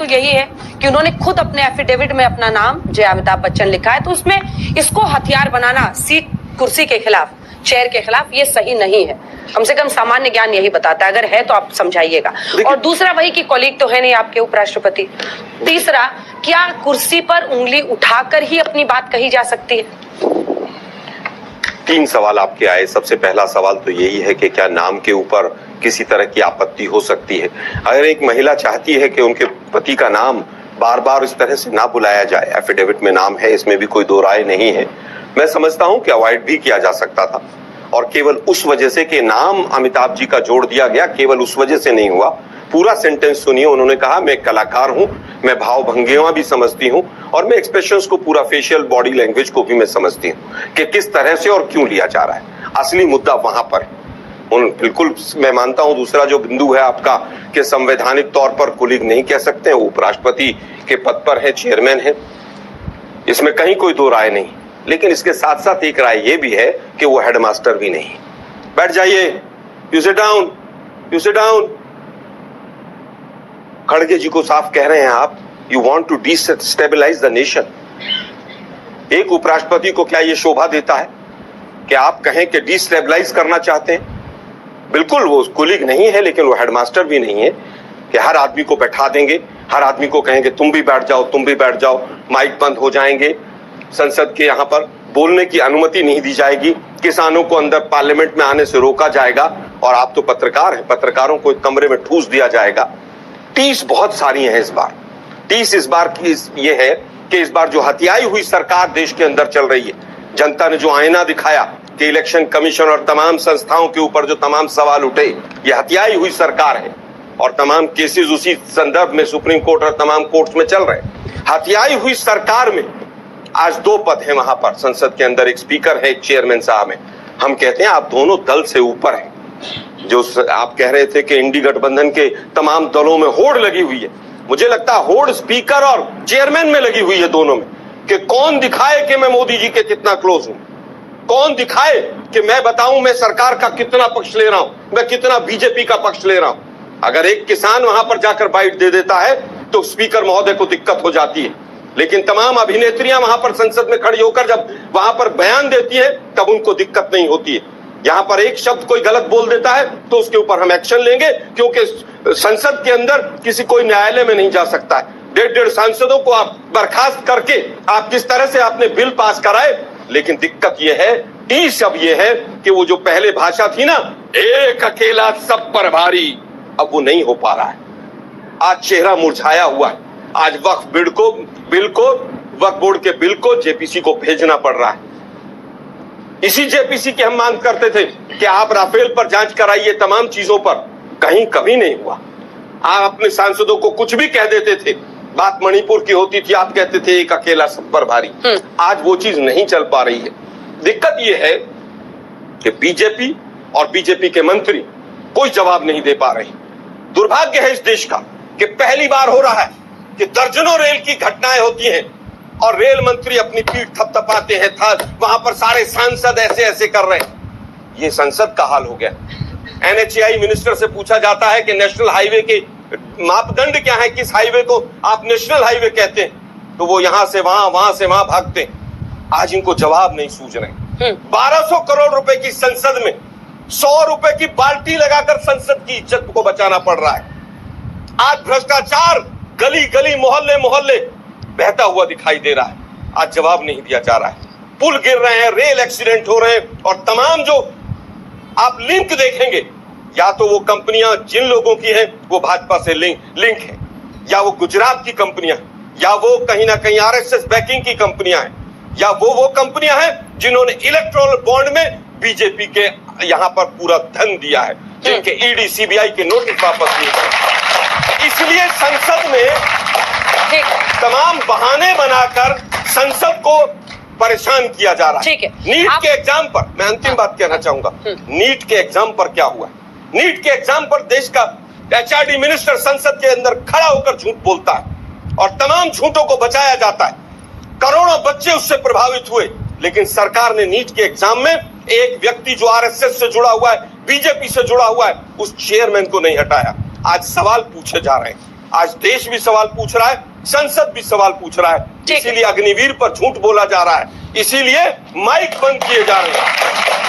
तो यही है कि उन्होंने खुद अपने एफिडेविट में अपना नाम जय अमिताभ बच्चन लिखा है, तो उसमें इसको हथियार बनाना सीट कुर्सी के खिलाफ, चेयर के खिलाफ, ये सही नहीं है। कम से कम सामान्य ज्ञान यही बताता है, अगर है तो आप समझाइएगा। और दूसरा, वही कि कॉलीग तो है नहीं आपके उपराष्ट्रपति। तीसरा, क्या कुर्सी पर उंगली उठाकर ही अपनी बात कही जा सकती है? 3 सवाल आपके आए। सबसे पहला सवाल तो यही है कि क्या नाम के ऊपर किसी तरह की आपत्ति हो सकती है? अगर एक महिला चाहती है कि उनके पति का नाम बार बार इस तरह से ना बुलाया जाए, एफिडेविट में नाम है, इसमें भी कोई दो राय नहीं है, मैं समझता हूं कि अवॉइड भी किया जा सकता था। और केवल उस वजह से कि नाम अमिताभ जी का जोड़ दिया गया, केवल उस वजह से नहीं हुआ। पूरा सेंटेंस सुनिए, उन्होंने कहा मैं कलाकार हूं, मैं भाव भंगिमा भी समझती हूं और मैं एक्सप्रेशंस को, पूरा फेशियल बॉडी लैंग्वेज को भी मैं समझती हूं कि किस तरह से और क्यों लिया जा रहा है। असली मुद्दा वहां पर बिल्कुल मैं मानता हूं। दूसरा जो बिंदु है आपका कि संवैधानिक तौर पर कुलीग नहीं कह सकते, वो उपराष्ट्रपति के पद पर है, चेयरमैन है, इसमें कहीं कोई दो राय नहीं। लेकिन इसके साथ साथ एक राय ये भी है कि वो हेडमास्टर भी नहीं। बैठ जाइए, you sit down, you sit down. खड़गे जी को साफ कह रहे हैं आप, you want to destabilize the nation. एक उपराष्ट्रपति को क्या यह शोभा देता है कि आप कहें कि डिस्टेबलाइज करना चाहते हैं? बिल्कुल वो कुलीग नहीं है, लेकिन वो हेडमास्टर भी नहीं है कि हर आदमी को बैठा देंगे, हर आदमी को कहेंगे तुम भी बैठ जाओ, तुम भी बैठ जाओ, माइक बंद हो जाएंगे, संसद के यहाँ पर बोलने की अनुमति नहीं दी जाएगी, किसानों को अंदर पार्लियामेंट में आने से रोका जाएगा, और आप तो पत्रकार हैं, पत्रकारों को एक कमरे में ठूस दिया जाएगा। टीस बहुत सारी है इस बार। टीस इस बार की ये है कि इस बार जो हथियाई हुई सरकार देश के अंदर चल रही है, जनता ने जो आईना दिखाया कि इलेक्शन कमीशन और तमाम संस्थाओं के ऊपर जो तमाम सवाल उठे, ये हथियाई हुई सरकार है और तमाम केसेस उसी संदर्भ में सुप्रीम कोर्ट और तमाम कोर्ट्स में चल रहे हैं। हथियाई हुई सरकार में आज 2 पद हैं वहां पर संसद के अंदर, एक स्पीकर है, एक चेयरमैन साहब है। हम कहते हैं आप दोनों दल से ऊपर हैं। जो आप कह रहे थे कि इंडी गठबंधन के तमाम दलों में होड़ लगी हुई है, मुझे लगता है होड़ स्पीकर और चेयरमैन में लगी हुई है, दोनों में, कि कौन दिखाए कि मैं मोदी जी के कितना क्लोज हूं, कौन दिखाए कि मैं बताऊं मैं सरकार का कितना पक्ष ले रहा हूं, मैं कितना बीजेपी का पक्ष ले रहा हूं। अगर एक किसान वहां पर जाकर बाइट दे देता है तो स्पीकर महोदय को दिक्कत हो जाती है, लेकिन तमाम अभिनेत्रियां वहां पर संसद में खड़ी होकर जब वहां पर बयान देती है तब उनको दिक्कत नहीं होती है। यहां पर एक शब्द कोई गलत बोल देता है तो उसके ऊपर हम एक्शन लेंगे, क्योंकि संसद के अंदर किसी कोई न्यायालय में नहीं जा सकता है। 1.5 सांसदों को आप बर्खास्त करके आप किस तरह से आपने बिल पास कराए, लेकिन दिक्कत यह है, टीस अब यह है कि वो जो पहले भाषा थी ना, एक अकेला सब पर भारी, अब वो नहीं हो पा रहा है। आज चेहरा मुरझाया हुआ है। आज वक्फ बोर्ड के बिल को जेपीसी को भेजना पड़ रहा है। इसी जेपीसी की हम मांग करते थे कि आप राफेल पर जांच कराइए, तमाम चीजों पर, कहीं कभी नहीं हुआ। आप अपने सांसदों को कुछ भी कह देते थे, बात मणिपुर की होती थी, आप कहते थे एक अकेला सब पर भारी। आज वो चीज नहीं चल पा रही है। दिक्कत ये है कि बीजेपी और बीजेपी के मंत्री कोई जवाब नहीं दे पा रहे। दुर्भाग्य है इस देश का कि पहली बार हो रहा है कि दर्जनों रेल की घटनाएं होती हैं और रेल मंत्री अपनी पीठ थपथपाते हैं, वहां पर सारे सांसद ऐसे ऐसे कर रहे हैं। ये संसद का हाल हो गया। एनएचएआई मिनिस्टर से पूछा जाता है कि नेशनल हाईवे के मापदंड क्या है, किस हाईवे को आप नेशनल हाईवे कहते हैं, तो वो यहां से वहां से वहां भागते हैं। आज इनको जवाब नहीं सूझ रहे। 1200 करोड़ रुपए की संसद में 100 रुपए की बाल्टी लगाकर संसद की इज्जत को बचाना पड़ रहा है। आज भ्रष्टाचार गली गली, मोहल्ले मोहल्ले बहता हुआ दिखाई दे रहा है। आज जवाब नहीं दिया जा रहा है। पुल गिर रहे हैं, रेल एक्सीडेंट हो रहे हैं, और तमाम जो आप लिंक देखेंगे, या तो वो कंपनियां जिन लोगों की हैं वो भाजपा से लिंक है, या वो गुजरात की कंपनियां, या वो कहीं ना कहीं आरएसएस बैकिंग की कंपनियां हैं, या वो कंपनियां हैं जिन्होंने इलेक्टोरल बॉन्ड में बीजेपी के यहां पर पूरा धन दिया है, जिनके ईडी सीबीआई के नोटिस वापस लिए गए। इसलिए संसद में तमाम बहाने बनाकर संसद को परेशान किया जा रहा है। नीट के एग्जाम पर मैं अंतिम बात कहना चाहूंगा। नीट के एग्जाम पर क्या हुआ? नीट के एग्जाम पर देश का एचआरडी मिनिस्टर संसद के अंदर खड़ा होकर झूठ बोलता है और तमाम झूठों को बचाया जाता है। करोड़ों बच्चे उससे प्रभावित हुए, लेकिन सरकार ने नीट के एग्जाम में एक व्यक्ति जो आरएसएस से जुड़ा हुआ है, बीजेपी से जुड़ा हुआ है, उस चेयरमैन को नहीं हटाया। आज सवाल पूछे जा रहे हैं आज देश भी सवाल पूछ रहा है, संसद भी सवाल पूछ रहा है। इसीलिए अग्निवीर पर झूठ बोला जा रहा है, इसीलिए माइक बंद किए जा रहे हैं।